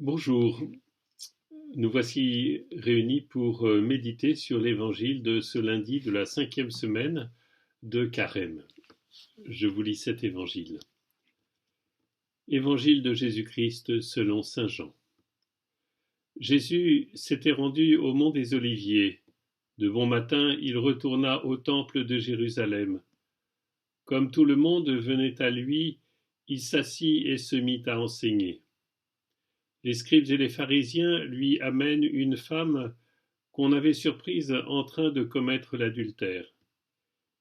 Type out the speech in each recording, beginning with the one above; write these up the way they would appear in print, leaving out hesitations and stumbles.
Bonjour, nous voici réunis pour méditer sur l'évangile de ce lundi de la 5e semaine de Carême. Je vous lis cet évangile. Évangile de Jésus-Christ selon saint Jean. Jésus s'était rendu au mont des Oliviers. De bon matin, il retourna au temple de Jérusalem. Comme tout le monde venait à lui, il s'assit et se mit à enseigner. Les scribes et les pharisiens lui amènent une femme qu'on avait surprise en train de commettre l'adultère.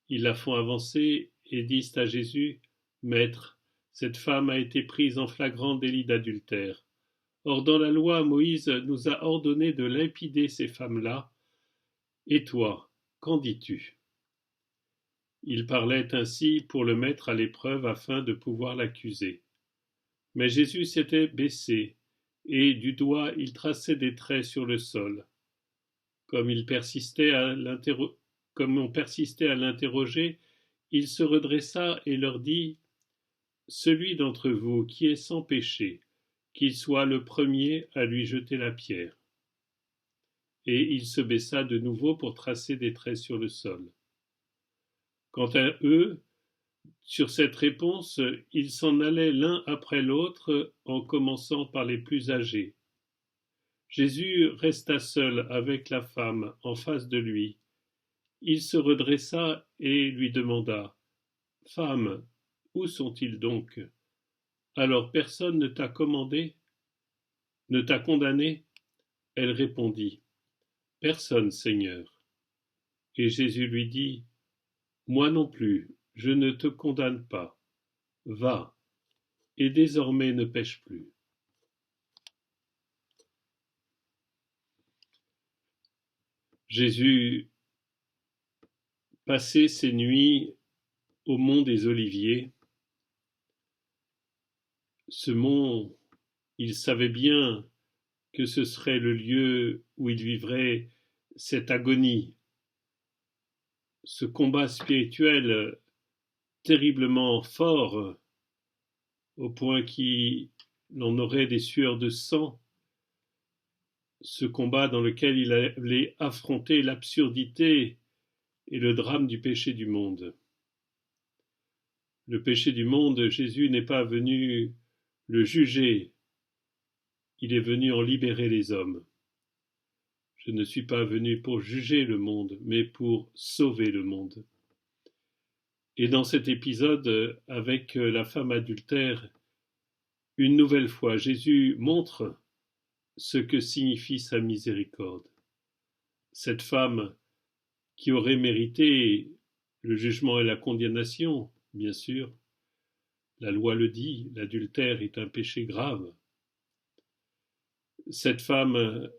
Ils la font avancer et disent à Jésus, Maître, cette femme a été prise en flagrant délit d'adultère. Or dans la loi, Moïse nous a ordonné de lapider ces femmes-là. Et toi, qu'en dis-tu? Il parlait ainsi pour le mettre à l'épreuve afin de pouvoir l'accuser. Mais Jésus s'était baissé, et du doigt il traçait des traits sur le sol. Comme on persistait à l'interroger, il se redressa et leur dit, Celui d'entre vous qui est sans péché, qu'il soit le premier à lui jeter la pierre. Et il se baissa de nouveau pour tracer des traits sur le sol. Quant à eux, sur cette réponse, ils s'en allaient l'un après l'autre en commençant par les plus âgés. Jésus resta seul avec la femme en face de lui. Il se redressa et lui demanda, Femme, où sont-ils donc? Alors personne ne t'a commandé? Ne t'a condamné? Elle répondit, Personne, Seigneur. Et Jésus lui dit, Moi non plus, je ne te condamne pas. Va, et désormais ne pêche plus. Jésus passait ses nuits au mont des Oliviers. Ce mont, il savait bien que ce serait le lieu où il vivrait cette agonie, ce combat spirituel terriblement fort, au point qu'il en aurait des sueurs de sang, ce combat dans lequel il allait affronter l'absurdité et le drame du péché du monde. Le péché du monde, Jésus n'est pas venu le juger, il est venu en libérer les hommes. Je ne suis pas venu pour juger le monde, mais pour sauver le monde. Et dans cet épisode, avec la femme adultère, une nouvelle fois, Jésus montre ce que signifie sa miséricorde. Cette femme qui aurait mérité le jugement et la condamnation, bien sûr, la loi le dit, l'adultère est un péché grave. Cette femme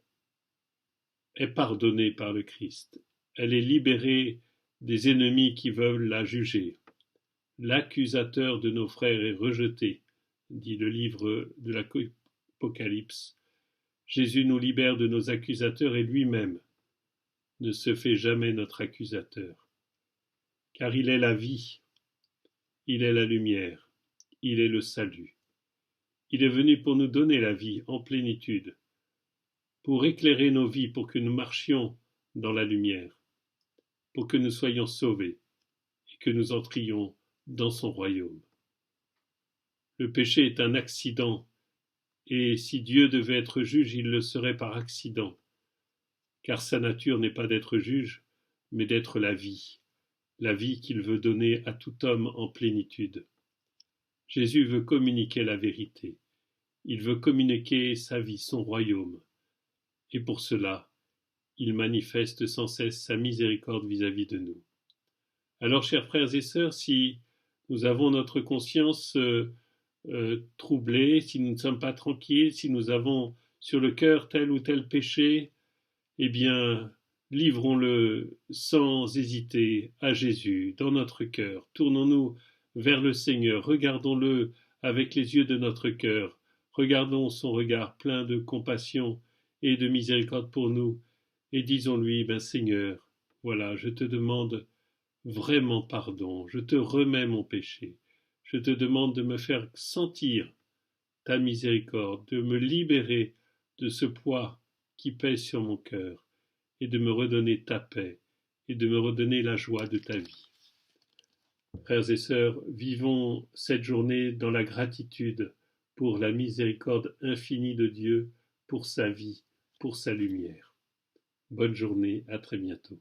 est pardonnée par le Christ. Elle est libérée des ennemis qui veulent la juger. L'accusateur de nos frères est rejeté, dit le livre de l'Apocalypse. Jésus nous libère de nos accusateurs et lui-même ne se fait jamais notre accusateur. Car il est la vie, il est la lumière, il est le salut. Il est venu pour nous donner la vie en plénitude, pour éclairer nos vies, pour que nous marchions dans la lumière, pour que nous soyons sauvés et que nous entrions dans son royaume. Le péché est un accident, et si Dieu devait être juge, il le serait par accident, car sa nature n'est pas d'être juge, mais d'être la vie qu'il veut donner à tout homme en plénitude. Jésus veut communiquer la vérité, il veut communiquer sa vie, son royaume, et pour cela, il manifeste sans cesse sa miséricorde vis-à-vis de nous. Alors, chers frères et sœurs, si nous avons notre conscience troublée, si nous ne sommes pas tranquilles, si nous avons sur le cœur tel ou tel péché, eh bien, livrons-le sans hésiter à Jésus dans notre cœur. Tournons-nous vers le Seigneur, regardons-le avec les yeux de notre cœur, regardons son regard plein de compassion et de miséricorde pour nous, et disons-lui, Seigneur, voilà, je te demande vraiment pardon, je te remets mon péché, je te demande de me faire sentir ta miséricorde, de me libérer de ce poids qui pèse sur mon cœur, et de me redonner ta paix, et de me redonner la joie de ta vie. Frères et sœurs, vivons cette journée dans la gratitude pour la miséricorde infinie de Dieu, pour sa vie, pour sa lumière. Bonne journée, à très bientôt.